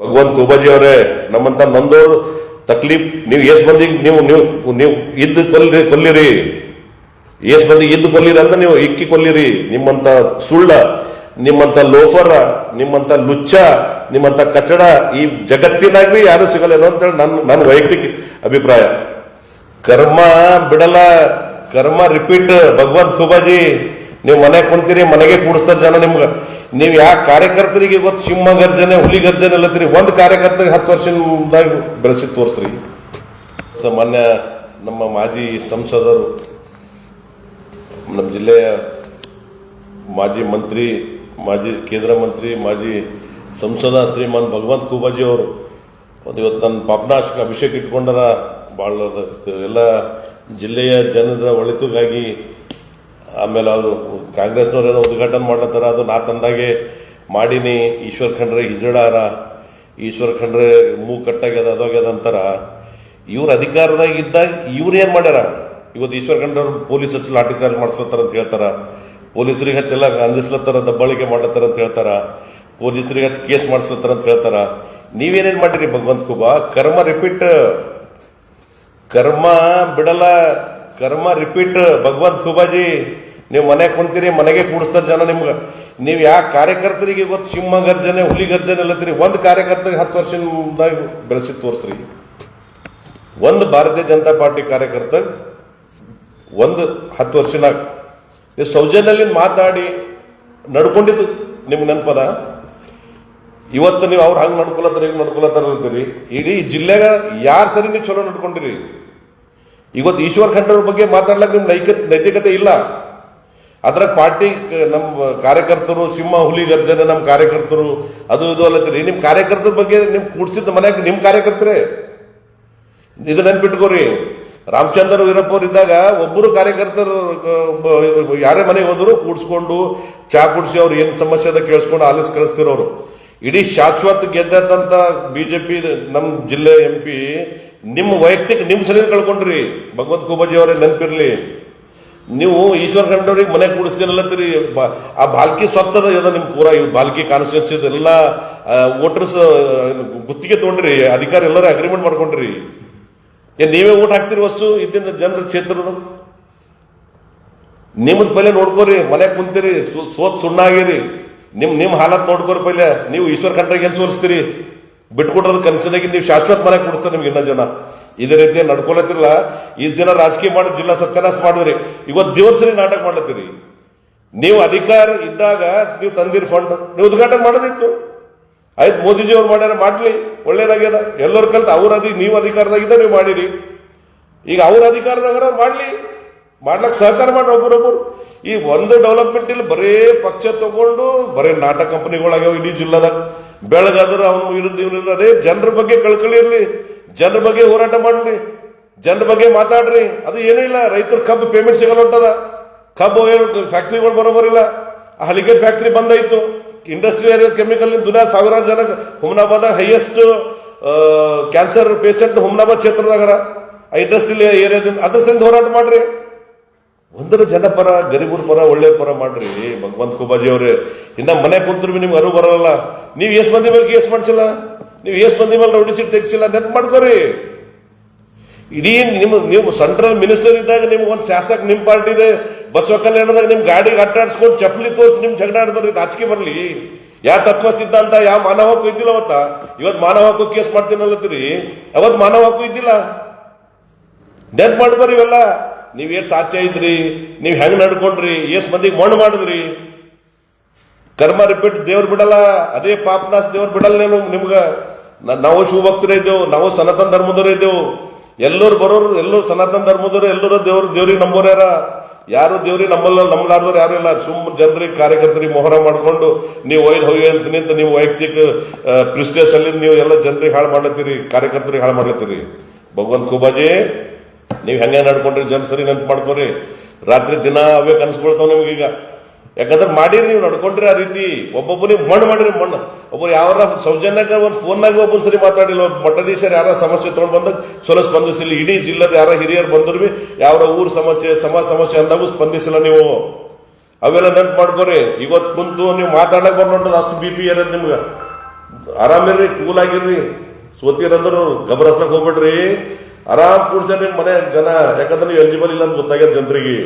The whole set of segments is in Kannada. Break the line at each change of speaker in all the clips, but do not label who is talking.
ಭಗವಂತ ಖೂಬಾಜಿ ಅವರೇ, ನಮ್ಮಂತ ನೊಂದೋರು ತಕ್ಲೀಫ್ ನೀವು ಎಷ್ಟ್ ಮಂದಿಗೆ ನೀವು ಇದ್ದು ಕೊಲ್ಲಿರಿ, ಎಷ್ಟ್ ಮಂದಿ ಇದ್ದು ಕೊಲ್ಲಿರಿ ಅಂತ ನೀವು ಇಕ್ಕಿ ಕೊಲ್ಲಿರಿ. ನಿಮ್ಮಂತ ಸುಳ್ಳ, ನಿಮ್ಮಂತ ಲೋಫರ, ನಿಮ್ಮಂತ ಲುಚ್ಚ, ನಿಮ್ಮಂತ ಕಚಡ ಈ ಜಗತ್ತಿನಾಗ್ಲಿ ಯಾರು ಸಿಗಲ್ಲೇನೋ ಅಂತೇಳಿ ನನ್ನ ವೈಯಕ್ತಿಕ ಅಭಿಪ್ರಾಯ. ಕರ್ಮ ಬಿಡಲ್ಲ, ಕರ್ಮ ರಿಪೀಟ್. ಭಗವಂತ ಖೂಬಾಜಿ, ನೀವು ಮನೆ ಕುಂತೀರಿ, ಮನೆಗೆ ಕೂಡಿಸ್ತಾರ ಜನ ನಿಮ್ಗೆ. ನೀವು ಯಾವ ಕಾರ್ಯಕರ್ತರಿಗೆ ಇವತ್ತು ಸಿಂಹ ಗರ್ಜನೆ ಹುಲಿ ಗರ್ಜನೆ ಅಲ್ಲತ್ತೀರಿ, ಒಂದು ಕಾರ್ಯಕರ್ತರಿಗೆ 10 ವರ್ಷದಾಗ ಬೆಳೆಸಿ ತೋರಿಸ್ರಿ. ಮಾನ್ಯ ನಮ್ಮ ಮಾಜಿ ಸಂಸದರು, ನಮ್ಮ ಜಿಲ್ಲೆಯ ಮಾಜಿ ಮಂತ್ರಿ, ಮಾಜಿ ಕೇಂದ್ರ ಮಂತ್ರಿ, ಮಾಜಿ ಸಂಸದ ಶ್ರೀಮಾನ್ ಭಗವಂತ ಖೂಬಾಜಿ ಅವರು ಇವತ್ತು ನನ್ನ ಪಾಪನಾಶಕ ಅಭಿಷೇಕ ಇಟ್ಕೊಂಡರ. ಭಾಳ ಎಲ್ಲ ಜಿಲ್ಲೆಯ ಜನರ ಒಳಿತಿಗಾಗಿ. ಆಮೇಲೆ ಅದು ಕಾಂಗ್ರೆಸ್ನವ್ರೇನೋ ಉದ್ಘಾಟನೆ ಮಾಡ್ಲತ್ತಾರ, ಅದು ನಾ ತಂದಾಗೆ ಮಾಡೀನಿ. ಈಶ್ವರ್ ಖಂಡ್ರೆ ಹಿಜಡಾರ, ಈಶ್ವರ್ ಖಂಡ್ರೆ ಕಟ್ಟಾಗ್ಯದ ಅದಾಗ್ಯದ ಅಂತಾರ. ಇವ್ರ ಅಧಿಕಾರದಾಗ ಇದ್ದಾಗ ಇವ್ರು ಏನ್ ಮಾಡ್ಯಾರ? ಇವತ್ತು ಈಶ್ವರ್ ಖಂಡ್ರೆ ಅವ್ರು ಪೊಲೀಸ್ ಹಚ್ಚಿ ಲಾಠಿ ಚಾರ್ಜ್ ಮಾಡಿಸ್ಲತ್ತಾರ ಅಂತ ಹೇಳ್ತಾರ, ಪೊಲೀಸರಿಗೆ ಹಚ್ಚೆಲ್ಲ ಅಂದಿಸ್ಲತ್ತಾರ, ದಬ್ಬಾಳಿಕೆ ಮಾಡ್ಲತ್ತಾರ ಅಂತ ಹೇಳ್ತಾರ, ಪೊಲೀಸರಿಗೆ ಹಚ್ಚಿ ಕೇಸ್ ಮಾಡಿಸ್ಲತ್ತಾರ ಅಂತ ಹೇಳ್ತಾರ. ನೀವೇನೇನ್ ಮಾಡಿರಿ ಭಗವಂತ ಖೂಬಾ? ಕರ್ಮ ರಿಪೀಟ್, ಕರ್ಮ ಬಿಡಲ್ಲ, ಕರ್ಮ ರಿಪೀಟ್. ಭಗವಂತ ಖೂಬಾಜಿ, ನೀವು ಮನೆ ಕುಂತೀರಿ, ಮನೆಗೆ ಕೂಡಿಸ್ತಾರ ಜನ ನಿಮ್ಗೆ. ನೀವು ಯಾವ ಕಾರ್ಯಕರ್ತರಿಗೆ ಇವತ್ತು ಸಿಂಹ ಗರ್ಜನೆ ಹುಲಿ ಗರ್ಜನೆ ಅಲ್ಲತ್ತೀರಿ, ಒಂದು ಕಾರ್ಯಕರ್ತರಿಗೆ 10 ವರ್ಷದಾಗ ಬೆಳೆಸಿ ತೋರಿಸ್ರಿ. ಒಂದು ಭಾರತೀಯ ಜನತಾ ಪಾರ್ಟಿ ಕಾರ್ಯಕರ್ತ ಒಂದು 10 ವರ್ಷನಾಗ ನೀವು ಸೌಜನ್ಯಲ್ಲಿ ಮಾತಾಡಿ ನಡ್ಕೊಂಡಿದ್ದು ನಿಮ್ಗೆ ನೆನಪದ? ಇವತ್ತು ನೀವು ಅವ್ರು ಹಂಗೆ ನಡ್ಕೊಳತ್ತಾರ ಹಿಂಗೆ ನಡ್ಕೊಳತ್ತಾರ ಅಂತೀರಿ. ಇಡೀ ಜಿಲ್ಲೆಗ ಯಾರು ಸರಿ ನೀವು ಚಲೋ ನಡ್ಕೊಂಡಿರಿ? ಇವತ್ತು ಈಶ್ವರ್ ಖಂಡ್ರೆ ಅವ್ರ ಬಗ್ಗೆ ಮಾತಾಡ್ಲಕ್ಕೆ ನಿಮ್ ನೈತಿಕತೆ ಇಲ್ಲ. ಅದ್ರಾಗ ಪಾರ್ಟಿ ನಮ್ಮ ಕಾರ್ಯಕರ್ತರು ಸಿಂಹ ಹುಲಿ ಗರ್ಜನೆ ನಮ್ಮ ಕಾರ್ಯಕರ್ತರು ಅದು ಇದು ಅಲ್ಲತ್ತೀರಿ. ನಿಮ್ ಕಾರ್ಯಕರ್ತರ ಬಗ್ಗೆ ನಿಮ್ ಕೂಡ್ಸಿದ್ದ ಮನ್ಯಾಗ ನಿಮ್ ಕಾರ್ಯಕರ್ತರೇ. ಇದು ನೆನ್ಪಿಟ್ಕೋರಿ. ರಾಮಚಂದ್ರ ವೀರಪ್ಪ ಅವ್ರು ಇದ್ದಾಗ ಒಬ್ಬರು ಕಾರ್ಯಕರ್ತರು ಯಾರೇ ಮನೆಗೆ ಹೋದ್ರು ಕೂಡ್ಸ್ಕೊಂಡು ಚಾ ಕುಡಿಸಿ ಅವ್ರು ಏನ್ ಸಮಸ್ಯೆ ಅದ ಕೇಳಿಸ್ಕೊಂಡು ಆಲಿಸ್ ಕಳಿಸ್ತಿರೋರು. ಇಡೀ ಶಾಶ್ವತ ಗೆದ್ದಂತ ಬಿಜೆಪಿ ನಮ್ಮ ಜಿಲ್ಲೆ MP ನಿಮ್ಮ ವೈಯಕ್ತಿಕ ನಿಮ್ ಸಲಿನ ಕಳ್ಕೊಂಡ್ರಿ. ಭಗವಂತ ಖೂಬಾಜಿ ಅವರೇ ನೆನಪಿರ್ಲಿ. ನೀವು ಈಶ್ವರ್ ಖಂಡ್ರೆ ಮನೆ ಕೂಡಿಸ್ತೀನಲ್ಲತ್ತೀರಿ. ಆ ಬಾಲ್ಕಿ ಸ್ವತ್ತದ ಅದ ನಿಮ್ ಪೂರಾ ಬಾಲ್ಕಿ ಕಾನ್ಸ್ಟಿಟ್ಯೂನ್ಸಿ ಎಲ್ಲ ವೋಟರ್ಸ್ ಗುತ್ತಿಗೆ ತಗೊಂಡ್ರಿ, ಅಧಿಕಾರ ಎಲ್ಲರೂ ಅಗ್ರಿಮೆಂಟ್ ಮಾಡ್ಕೊಂಡ್ರಿ. ಏನ್ ನೀವೇ ಓಟ್ ಹಾಕ್ತಿರಿ ವಸ್ತು ಇದ್ದಿಂದ ಜನರ ಕ್ಷೇತ್ರದ? ನಿಮ್ಮದ್ ಪೈಲೆ ನೋಡ್ಕೋರಿ. ಮನೆ ಕುಂತೀರಿ, ಸೋತ್ ಸುಣ್ಣಾಗಿರಿ. ನಿಮ್ ಹಾಲತ್ ನೋಡ್ಕೋರಿ ಪೈಲೆ. ನೀವು ಈಶ್ವರ್ ಖಂಡ್ರೆಗೆ ಏನ್ ಸೋರಿಸ್ತೀರಿ? ಬಿಟ್ಕೊಟ್ರದ ಕನಸಿನಾಗಿ ನೀವು ಶಾಶ್ವತ ಮನೆ ಕೊಡಿಸ್ತಾರೆ ನಿಮ್ಗೆ. ಇನ್ನೊಂದು ಜನ ಇದೇ ರೀತಿ ನಡ್ಕೊಳತ್ತಿರಲ್ಲ. ಇಷ್ಟು ಜನ ರಾಜಕೀಯ ಮಾಡಿ ಜಿಲ್ಲಾ ಸತ್ಯನಾಶ ಮಾಡಿದ್ರಿ. ಇವತ್ತು ದೇವ್ರ ಸರಿ ನಾಟಕ ಮಾಡ್ಲತ್ತೀರಿ. ನೀವು ಅಧಿಕಾರ ಇದ್ದಾಗ ನೀವು ತಂದಿರಿ ಫಂಡ್, ನೀವು ಉದ್ಘಾಟನೆ ಮಾಡೋದಿತ್ತು. ಆಯ್ತು, ಮೋದಿಜಿ ಅವ್ರು ಮಾಡ್ಯಾರ, ಮಾಡ್ಲಿ, ಒಳ್ಳೇದಾಗ್ಯದ. ಎಲ್ಲರೂ ಕಲ್ತು ನೀವು ಅಧಿಕಾರದಾಗಿದ್ದ ನೀವು ಮಾಡಿರಿ. ಈಗ ಅವ್ರ ಅಧಿಕಾರದಾಗ ಮಾಡ್ಲಿ, ಮಾಡ್ಲಕ್ ಸಹಕಾರ ಮಾಡ್ರಿ ಒಬ್ಬರೊಬ್ಬರು. ಈ ಒಂದು ಡೆವಲಪ್ಮೆಂಟ್ ಇಲ್ಲಿ ಬರೇ ಪಕ್ಷ ತಗೊಂಡು ಬರೇ ನಾಟಕ ಕಂಪನಿಗಳಾಗ್ಯಾವ ಇಡೀ ಜಿಲ್ಲಾದಾಗ. ಬೆಳಗಾದ್ರೆ ಅವನು ವಿರುದ್ಧ ಇವನಿದ್ರೆ ಅದೇ. ಜನರ ಬಗ್ಗೆ ಕಳ್ಕಳಿ ಇರ್ಲಿ, ಜನರ ಬಗ್ಗೆ ಹೋರಾಟ ಮಾಡ್ರಿ, ಜನರ ಬಗ್ಗೆ ಮಾತಾಡ್ರಿ. ಅದು ಏನೂ ಇಲ್ಲ. ರೈತರ ಕಬ್ಬು ಪೇಮೆಂಟ್ ಸಿಗಲ್ಲ ಹೊಂಟದ. ಕಬ್ಬು ಫ್ಯಾಕ್ಟ್ರಿಗಳು ಬರೋಬರಿಲ್ಲ. ಹಲಿಗೇಟ್ ಫ್ಯಾಕ್ಟ್ರಿ ಬಂದಾಯ್ತು. ಇಂಡಸ್ಟ್ರಿಯಲ್ ಏರಿಯಾ ಕೆಮಿಕಲ್ ದುನಿಯಾ ಸಾವಿರಾರು ಜನ. Humnabad highest cancer patient Humnabad ಕ್ಷೇತ್ರದಾಗ ಆ ಇಂಡಸ್ಟ್ರಿಯಲ್ ಏರಿಯಾದಿಂದ. ಅದ್ರ ಸಂದ ಹೋರಾಟ ಮಾಡ್ರಿ. ಒಂದರ ಜನಪರ, ಗರೀಬರ ಪರ, ಒಳ್ಳೆ ಪರ ಮಾಡ್ರಿ ಭಗವಂತ ಖೂಬಾಜಿ ಅವರೇ. ಇನ್ನ ಮನೆ ಕುಂತ್ರು ನಿಮ್ಗೆ ಅರಿವು ಬರಲ್ಲ. ನೀವು ಎಷ್ಟು ಮಂದಿ ಮೇಲೆ ಕೇಸ್ ಮಾಡಿಸಿಲ್ಲ, ನೀವು ಎಷ್ಟು ಮಂದಿ ಮೇಲೆ ರೌಡಿ ಸೀಟ್ ತೆಗಿಸಿಲ್ಲ, ನೆನ್ಪು ಮಾಡ್ಕೋರಿ. ಇಡೀ ನೀವು ಸೆಂಟ್ರಲ್ ಮಿನಿಸ್ಟರ್ ಇದ್ದಾಗ ನಿಮ್ಗೆ ಒಂದು ಶಾಸಕ ನಿಮ್ ಪಾರ್ಟಿ ಇದೆ, ಬಸವ ಕಲ್ಯಾಣದಾಗ ನಿಮ್ ಗಾಡಿಗೆ ಅಟ್ಟಾಡ್ಸ್ಕೊಂಡು ಚಪ್ಪಲಿ ತೋರಿಸಿ ನಿಮ್ ಜಗಳ ಆಡಿದ್ರಿ. ರಾಜಕೀಯ ಬರ್ಲಿ. ಯಾವ ತತ್ವ ಸಿದ್ಧಾಂತ, ಯಾವ ಮಾನವ ಹಕ್ಕು ಇದ್ದಿಲ್ಲ ಅವತ್ತ. ಇವತ್ತು ಮಾನವ ಹಕ್ಕು ಕೇಸ್ ಮಾಡ್ತೀನಲ್ಲತ್ತೀರಿ, ಅವತ್ತು ಮಾನವ ಹಕ್ಕು ಇದ್ದಿಲ್ಲ. ನೆನ್ಪು ಮಾಡ್ಕೋರಿ ಇವೆಲ್ಲ. ನೀವ್ ಏನ್ ಸಾಧ್ಯ ಇದ್ರಿ, ನೀವ್ ಹೆಂಗ್ ನಡ್ಕೊಂಡ್ರಿ, ಎಷ್ಟ್ ಮಂದಿಗೆ ಮಣ್ಣು ಮಾಡಿದ್ರಿ. ಕರ್ಮ ರಿಪೀಟ್. ದೇವ್ರು ಬಿಡಲ್ಲ. ಅದೇ ಪಾಪನಾಶ ದೇವ್ರು ಬಿಡಲ್ಲ. ನಿಮ್ಗ ನಾವು ಶಿವಭಕ್ತರೇ ಇದ್ದೇವು, ನಾವು ಸನಾತನ ಧರ್ಮದವರೇ ಇದ್ದೇವು. ಎಲ್ಲರೂ ಬರೋರು, ಎಲ್ಲರೂ ಸನಾತನ ಧರ್ಮದವರು, ಎಲ್ಲರೂ ದೇವ್ರಿಗೆ ನಂಬೋರ್ಯಾರ. ಯಾರು ದೇವ್ರಿಗೆ ನಂಬಲಾರ್ದವ್ರು ಯಾರು ಇಲ್ಲ. ಜನರಿಗೆ ಕಾರ್ಯಕರ್ತರಿಗೆ ಮೊಹರ ಮಾಡ್ಕೊಂಡು ನೀವು ಒಯ್ದು ಹೋಗಿ ಅಂತ ನಿಂತ ನೀವು ವೈಯಕ್ತಿಕ ಪ್ರಿಸ್ಟೇಸ್ ಅಲ್ಲಿ ನೀವು ಎಲ್ಲ ಜನರಿಗೆ ಹಾಳು ಮಾಡ್ಲತ್ತೀರಿ, ಕಾರ್ಯಕರ್ತರಿಗೆ ಹಾಳು ಮಾಡ್ಲತ್ತೀರಿ. ಭಗವಂತ ಖೂಬಾಜಿ, ನೀವು ಹೆಂಗೆ ನಡ್ಕೊಂಡ್ರಿ ಜನ ಸರಿ ನೆನ್ಪು ಮಾಡ್ಕೊರಿ. ರಾತ್ರಿ ದಿನ ಅವೇ ಕನಸ್ಕೊಳ್ತಾವ ನಿಮ್ಗೀಗ. ಯಾಕಂದ್ರೆ ಮಾಡಿರಿ, ನೀವು ನಡ್ಕೊಂಡ್ರಿ ಆ ರೀತಿ. ಒಬ್ಬೊಬ್ಬನಿಗೆ ಮಣ್ಣು ಮಾಡಿರಿ, ಮಣ್ಣು. ಒಬ್ಬರು ಯಾವ ಸೌಜನ್ಯಾಗ ಒಂದು ಫೋನ್ನಾಗ ಒಬ್ಬರು ಸರಿ ಮಾತಾಡಿಲ್ಲ. ಒಬ್ಬ ಮಠದೀಶರು ಯಾರ ಸಮಸ್ಯೆ ತೊಗೊಂಡು ಬಂದಾಗ ಚಲೋ ಸ್ಪಂದಿಸಿಲ್ಲ. ಇಡೀ ಜಿಲ್ಲೆದ ಯಾರ ಹಿರಿಯರು ಬಂದ್ರು ಬಿ ಯಾವ ಊರ್ ಸಮಸ್ಯೆ, ಸಮಾಜ ಸಮಸ್ಯೆ ಅಂದಾಗೂ ಸ್ಪಂದಿಸಿಲ್ಲ ನೀವು. ಅವೆಲ್ಲ ನೆನ್ಪು ಮಾಡ್ಕೋರಿ. ಇವತ್ತು ಕುಂತು ನೀವು ಮಾತಾಡಕ್ ಬರ್ಲೊಂಟದ ಅಷ್ಟು BP ಇರೋದು ನಿಮ್ಗೆ. ಆರಾಮಿರ್ರಿ, ಕೂಲ್ ಆಗಿರ್ರಿ. ಸೋತಿರಂದ್ರು ಗಬರಸ್ಲಕ್ ಹೋಗ್ಬಿಡ್ರಿ. ಆರಾಮ್ ಕೂಡ್ಸರ್ರಿ ಮನೆ ಜನ, ಯಾಕಂದ್ರೆ ನೀವು ಎಲಿಜಿಬಲ್ ಇಲ್ಲ ಅಂತ ಗೊತ್ತಾಗ್ಯದ ಜನರಿಗೆ.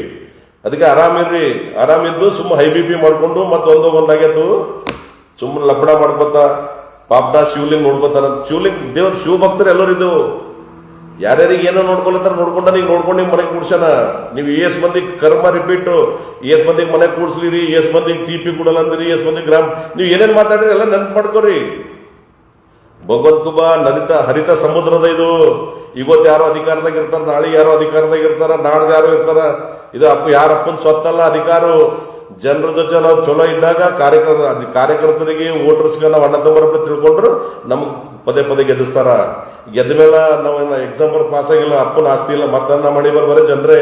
ಅದಕ್ಕೆ ಆರಾಮಿರ್ರಿ. ಆರಾಮಿದ್ದು ಸುಮ್ಮ ಹೈ ಬಿ ಪಿ ಮಾಡ್ಕೊಂಡು ಮತ್ತೊಂದು ಒಂದಾಗ್ಯತು ಸುಮ್ಮನೆ ಲಪಡ ಮಾಡ್ಕೊತ ಪಾಪನ ಶಿವಲಿಂಗ್ ನೋಡ್ಕೋತಾರ. ಶಿವಲಿಂಗ್ ದೇವ್ರ ಶಿವ ಭಕ್ತರು ಎಲ್ಲರೂ ಇದ್ದವು. ಯಾರ್ಯಾರಿಗೆ ಏನೋ ನೋಡ್ಕೊಳತ್ತಾರ ನೋಡ್ಕೊಂಡ ನೀವು ನೋಡ್ಕೊಂಡು ನಿಮ್ ಮನೆಗೆ ಕೂಡ್ಸನ. ನೀವು ಎಸ್ ಮಂದಿ ಕರ್ಮ ರಿಪೀಟ್, ಎಸ್ ಮಂದಿಗೆ ಮನೆ ಕೂಡ್ಸ್ಲಿರಿ, ಎಸ್ ಮಂದಿಗೆ ಟಿಪಿ ಕೊಡಲ್ಲ ಅಂದ್ರಿ, ಎಸ್ ಮಂದಿ ಗ್ರಾಮ ನೀವು ಏನೇನ್ ಮಾತಾಡ್ರಿ ಎಲ್ಲ ನೆನ್ಪು ಮಾಡ್ಕೋರಿ. ಭಗವಂತ ಕುಬಾ ಹರಿತ ಸಮುದ್ರದ ಇದು. ಇವತ್ತು ಯಾರೋ ಅಧಿಕಾರದಾಗ ಇರ್ತಾರ, ನಾಳೆ ಯಾರೋ ಅಧಿಕಾರದಾಗ ಇರ್ತಾರ, ನಾಡ್ದು ಯಾರೋ ಇರ್ತಾರ. ಇದು ಯಾರಪ್ಪನ ಸ್ವತ್ತಲ್ಲ ಅಧಿಕಾರ. ಜನರದ ಚಲೋ ಇದ್ದಾಗ ಕಾರ್ಯಕರ್ತರಿಗೆ ವೋಟರ್ಸ್ಗೆ ನಾವು ಅಣ್ಣ ತಮ್ಮರಪ್ಪ ತಿಳ್ಕೊಂಡ್ರು ನಮ್ಗೆ ಪದೇ ಪದೇ ಗೆಲ್ಲಿಸ್ತಾರ. ಗೆದ್ದ ಮೇಲೆ ನಾವು ಎಕ್ಸಾಮ್ ಬರ್ದು ಪಾಸ್ ಆಗಿಲ್ಲ, ಅಪ್ಪನ ಆಸ್ತಿ ಇಲ್ಲ, ಮತ್ತನ್ನ ಮಾಡಿ ಬರೇ ಜನರೇ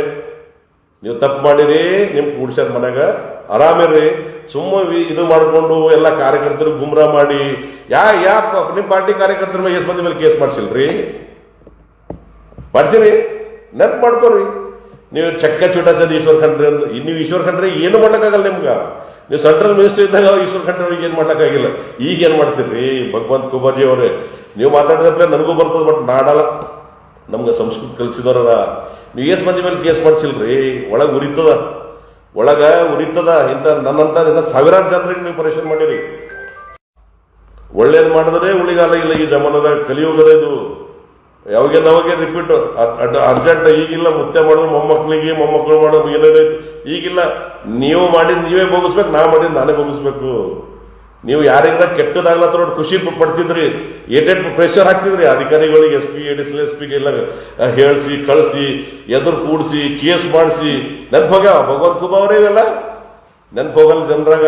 ನೀವು ತಪ್ಪು ಮಾಡಿರಿ. ನಿಮ್ ಕೂಡ್ಸ್ಯಾರ ಮನ್ಯಾಗ ಆರಾಮಿರ್ರಿ. ಸುಮ್ಮ ಇದು ಮಾಡ್ಕೊಂಡು ಎಲ್ಲ ಕಾರ್ಯಕರ್ತರಿಗೆ ಗುಮ್ರಾ ಮಾಡಿ ನಿಮ್ ಪಾರ್ಟಿ ಕಾರ್ಯಕರ್ತರ ಮೇಲೆ ಎಸ್ ಮಂದಿ ಮೇಲೆ ಕೇಸ್ ಮಾಡ್ಸಿಲ್ರಿ? ಮಾಡ್ಸಿರಿ? ನೆನ್ಪು ಮಾಡ್ಕೋರಿ. ನೀವು ಚಕ್ಕ ಚುಟಾಸದ ಈಶ್ವರ್ ಖಂಡ್ರೆ ನೀವು ಈಶ್ವರ್ ಖಂಡ್ರೆ ಏನು ಮಾಡ್ಲಕ್ಕಾಗಲ್ಲ ನಿಮ್ಗ. ನೀವು ಸೆಂಟ್ರಲ್ ಮಿನಿಸ್ಟರ್ ಇದ್ದಾಗ ಈಶ್ವರ್ ಖಂಡ್ರೆ ಅವ್ರಿಗೆ ಏನ್ ಮಾಡ್ಲಕ್ಕಾಗಿಲ್ಲ. ಈಗ ಏನ್ ಮಾಡ್ತೀರಿ ಭಗವಂತ ಕುಬಾಜಿ ಅವರೇ? ನೀವು ಮಾತಾಡಿದ್ರೆ ನನಗೂ ಬರ್ತದ, ಬಟ್ ನಾಡಲ್ಲ. ನಮ್ಗೆ ಸಂಸ್ಕೃತ ಕಲಿಸಿದವರ ನೀವು ಎಸ್ ಮಂದಿ ಮೇಲೆ ಕೇಸ್ ಮಾಡ್ಸಿಲ್ರಿ? ಒಳಗ ಉರಿತದ. ಇಂತ ನನ್ನಂತ ಸಾವಿರಾರು ಜನರಿಗೆ ನೀವು ಪರೇಶಾನ್ ಮಾಡಿರಿ. ಒಳ್ಳೇದ್ ಮಾಡಿದ್ರೆ ಉಳಿಗಾಲ ಇಲ್ಲ ಈ ಜಮಾನದಾಗ, ಕಲಿಯುಗದ ಇದು. ಯಾವಾಗೆ ರಿಪೀಟ್ ಅರ್ಜೆಂಟ್. ಈಗಿಲ್ಲ ಮುತ್ತೆ ಮಾಡೋದು ಮೊಮ್ಮಕ್ಕಳು ಮಾಡೋದು ಏನೇನೈತಿ ಈಗಿಲ್ಲ. ನೀವು ಮಾಡಿದ್ ನೀವೇ ಭೋಗಿಸ್ಬೇಕು, ನಾ ಮಾಡಿದ್ ನಾನೇ ಭೋಗಿಸ್ಬೇಕು. ನೀವು ಯಾರಿಂದ ಕೆಟ್ಟದಾಗ್ಲತ್ತ ನೋಡಿ ಖುಷಿ ಪಡ್ತಿದ್ರಿ, ಏಟೇಟ್ ಪ್ರೆಷರ್ ಹಾಕ್ತಿದ್ರಿ ಅಧಿಕಾರಿಗಳಿಗೆ, SP ADS SP ಎಲ್ಲ ಹೇಳ್ಸಿ ಕಳಿಸಿ ಎದುರು ಕೂಡಿಸಿ ಕೇಸ್ ಮಾಡಿಸಿ. ನೆನ್ಪೋಗ್ಯಾವ ಭಗವಂತ ಕುಬಾ ಅವರೇ ಇವೆಲ್ಲ ನೆನ್ಪೋಗಲ್ಲ ಜನರಾಗ.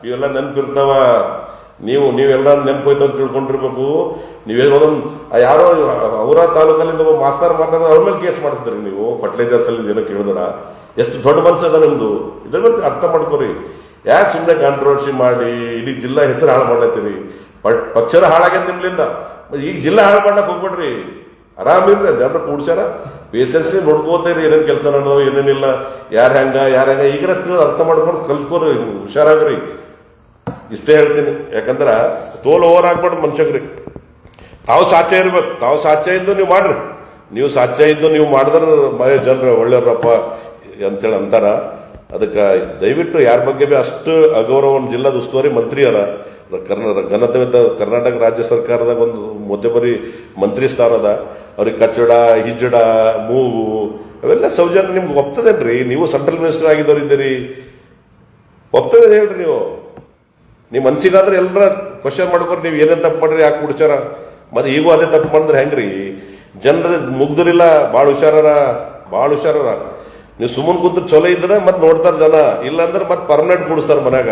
ಇವೆಲ್ಲ ನೆನ್ಪಿರ್ತಾವ. ನೀವೆಲ್ಲ ನೆನ್ಪೋಯ್ತು ಅಂತ ತಿಳ್ಕೊಂಡಿರ್ಬೇಕು. ನೀವೇನೊಂದು ಯಾರೋ ಅವರ ತಾಲೂಕಲ್ಲಿಂದ ಮಾಸ್ತರ್ ಮಾತಾಡೋದು ಅವ್ರ ಮೇಲೆ ಕೇಸ್ ಮಾಡಿಸಿದ್ರಿ ನೀವು. ಫರ್ಟಿಲೈಸರ್ಸ್ ಅಲ್ಲಿ ಏನೋ ಕೇಳಿದ್ರ ಎಷ್ಟು ದೊಡ್ಡ ಮನಸ್ಸು ಅದ ನಿಮ್ದು. ಇದ್ರ ಮೇಲೆ ಅರ್ಥ ಮಾಡ್ಕೋರಿ. ಯಾಕೆ ಸುಮ್ಮನೆ ಕಾಂಟ್ರವರ್ಸಿ ಮಾಡಿ ಇಡೀ ಜಿಲ್ಲಾ ಹೆಸರು ಹಾಳು ಮಾಡ್ಲತ್ತೀರಿ? ಪಕ್ಷದ ಹಾಳಾಗ್ಯದ ನಿಮ್ಲಿಂದ. ಈಗ ಜಿಲ್ಲಾ ಹಾಳು ಮಾಡ್ಲಕ್ ಹೋಗ್ಬೇಡ್ರಿ. ಆರಾಮಿರ್ರಿ. ಜನರು ಕೂಡ್ಸ್ಯಾರ, ಪೇಷನ್ಸ್ ನೋಡ್ಕೋತೀರಿ ಏನೇನ್ ಕೆಲಸ ನಡೆದವ ಏನೇನಿಲ್ಲ, ಯಾರ ಹೆಂಗ ಈಗ ಅರ್ಥ ಮಾಡ್ಕೊಂಡು ಕಲ್ತ್ಕೋರಿ, ಹುಷಾರಾಗ್ರಿ. ಇಷ್ಟೇ ಹೇಳ್ತೀನಿ. ಯಾಕಂದ್ರ ತೋಲ್ ಓವರ್ ಆಗ್ಬಾರ್ದು ಮನುಷ್ಯಗ್ರಿ. ತಾವು ಸಾಧ್ಯ ಇರ್ಬೇಕು. ತಾವು ಸಾಧ್ಯ ಇದ್ದು ನೀವು ಮಾಡ್ರಿ. ನೀವು ಸಾಧ್ಯ ಇದ್ದು ನೀವು ಮಾಡಿದ್ರೆ ಜನರು ಒಳ್ಳೆಯವ್ರಪ್ಪ ಅಂತೇಳಿ ಅಂತಾರ. ಅದಕ್ಕೆ ದಯವಿಟ್ಟು ಯಾರ ಬಗ್ಗೆ ಬಿ ಅಷ್ಟು ಅಗೌರವ. ಜಿಲ್ಲಾದ ಉಸ್ತುವಾರಿ ಮಂತ್ರಿ ಅರ, ಘನತೆ ಕರ್ನಾಟಕ ರಾಜ್ಯ ಸರ್ಕಾರದಾಗ ಒಂದು ಮೊದಬರಿ ಮಂತ್ರಿ ಸ್ಥಾನ ಅದ. ಅವ್ರಿಗೆ ಕಚ್ಚಡ ಹಿಜಡ ಮೂಗು ಅವೆಲ್ಲ ಸೌಜನ್ಯ ನಿಮ್ಗೆ ಒಪ್ತದೇನ್ರಿ? ನೀವು ಸೆಂಟ್ರಲ್ ಮಿನಿಸ್ಟರ್ ಆಗಿದ್ದವ್ರು ಇದ್ದೀರಿ, ಒಪ್ತದೇನು ಹೇಳ್ರಿ? ನೀವು ಮನ್ಸಿಗಾದ್ರೆ ಎಲ್ಲರ ಕ್ವಶನ್ ಮಾಡ್ಕೊರಿ. ನೀವು ಏನೇನು ತಪ್ಪು ಮಾಡ್ರಿ, ಯಾಕೆ ಕುಡ್ಚಾರ? ಮತ್ತೆ ಈಗೂ ಅದೇ ತಪ್ಪು ಮಾಡಿದ್ರೆ ಹೆಂಗ್ರಿ? ಜನರ ಮುಗ್ದರಿಲ್ಲ, ಭಾಳ ಹುಷಾರರ. ನೀವು ಸುಮ್ಮನೆ ಕೂತು ಚಲೋ ಇದ್ರೆ ಮತ್ತೆ ನೋಡ್ತಾರ ಜನ, ಇಲ್ಲಾಂದ್ರೆ ಮತ್ತೆ ಪರ್ಮನೆಂಟ್ ಕೂಡಿಸ್ತಾರ ಮನ್ಯಾಗ.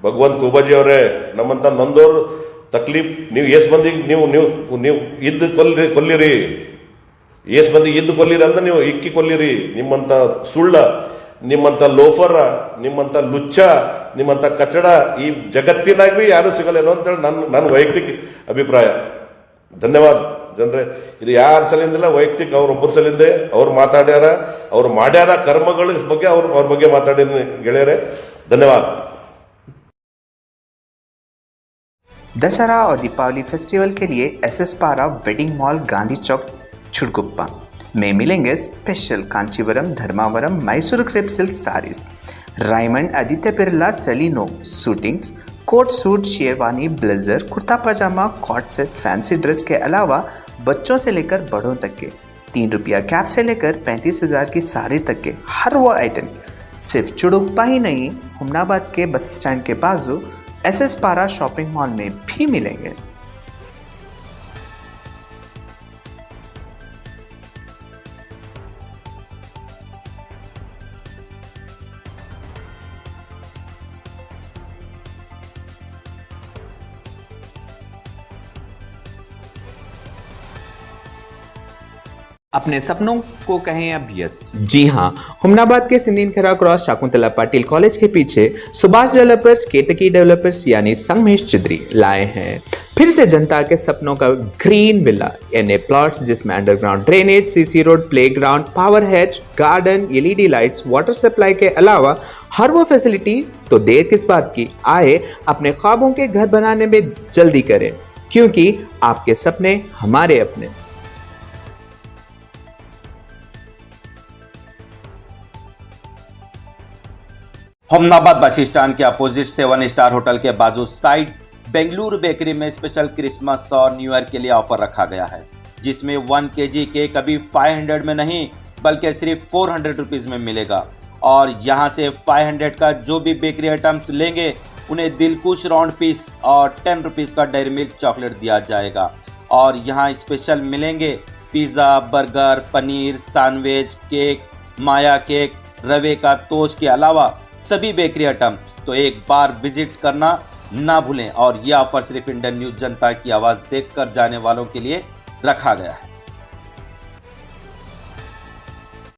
ಭಗವಂತ ಕುಬಾಜಿ ಅವರೇ, ನಮ್ಮಂತ ನೊಂದೋರು ತಕ್ಲೀಫ್ ನೀವು ಎಸ್ ಮಂದಿಗೆ ನೀವು ಇದ್ದು ಕೊಲ್ಲಿರಿ. ಎಸ್ ಮಂದಿಗೆ ಇದ್ದು ಕೊಲ್ಲಿರಿ ಅಂದ್ರೆ ನೀವು ಇಕ್ಕಿ ಕೊಲ್ಲಿರಿ. ನಿಮ್ಮಂತ ಸುಳ್ಳ, ನಿಮ್ಮಂತ ಲೋಫರ, ನಿಮ್ಮಂತ ಲುಚ್ಚ, ನಿಮ್ಮಂತ ಕಚಡ ಈ ಜಗತ್ತಿನಾಗ ಬಿ ಯಾರು ಸಿಗಲ್ಲೇನೋ ಅಂತೇಳಿ ನನ್ನ ವೈಯಕ್ತಿಕ ಅಭಿಪ್ರಾಯ. ಧನ್ಯವಾದ ಜನರೇ. ಇದು ಯಾರ ಸಲಿಂದಿಲ್ಲ, ವೈಯಕ್ತಿಕ ಅವ್ರೊಬ್ಬರ ಸಲಿಂದೆ. ಅವ್ರು ಮಾತಾಡ್ಯಾರ, ಅವ್ರು ಮಾಡ್ಯಾರ ಕರ್ಮಗಳ ಬಗ್ಗೆ ಅವ್ರ ಬಗ್ಗೆ ಮಾತಾಡಿದ ಗೆಳೆಯರೇ. ಧನ್ಯವಾದ.
दशहरा और दीपावली फेस्टिवल के लिए SS पारा वेडिंग मॉल गांधी चौक छुड़गुप्पा में मिलेंगे special Kanchivaram, Dharmavaram, Mysore crepe silk sarees, Raymond Aditya Birla सेलिनो suitings, coat suit, sherwani, blazer, kurta pyjama, coat set, fancy dress के अलावा बच्चों से लेकर बड़ों तक के 3 रुपया कैप से लेकर 35,000 की साड़ी तक के हर वो आइटम सिर्फ चुड़ुप्पा ही नहीं, हुमनाबाद के बस स्टैंड के बाजू SS पारा शॉपिंग मॉल में भी मिलेंगे।
अपने सपनों को कहें अब यस। जी हाँ, हुमनाबाद के सिंदीन खरा क्रॉस शाकुंतला पाटिल कॉलेज के पीछे सुभाष डेवलपर्स, केतकी डेवलपर्स यानी संघ महेश चिद्री लाए हैं फिर से जनता के सपनों का ग्रीन विला यानी प्लॉट्स जिसमें underground drainage, CC road, playground, power hatch, garden, LED lights, water supply के अलावा हर वो फैसिलिटी। तो देर किस बात की, आए अपने ख्वाबों के घर बनाने में जल्दी करें, क्योंकि आपके सपने हमारे अपने।
हमनाबाद बस स्टैंड के अपोजिट 7 स्टार होटल के बाजू साइड बेंगलुरु बेकरी में स्पेशल क्रिसमस और न्यू ईयर के लिए ऑफर रखा गया है, जिसमें 1 kg केक अभी 500 में नहीं बल्कि सिर्फ 400 रुपीज़ में मिलेगा। और यहां से 500 का जो भी बेकरी आइटम्स लेंगे उन्हें दिलकुश राउंड पीस और 10 रुपीज़ का डेयरी मिल्क चॉकलेट दिया जाएगा। और यहां स्पेशल मिलेंगे pizza, burger, paneer, sandwich, cake, mawa cake, रवे का तोश के अलावा सभी बेकरी आइटम। तो एक बार विजिट करना ना भूलें। और यह ऑफर सिर्फ इंडियन न्यूज़ जनता की आवाज़ देखकर जाने वालों के लिए रखा गया है।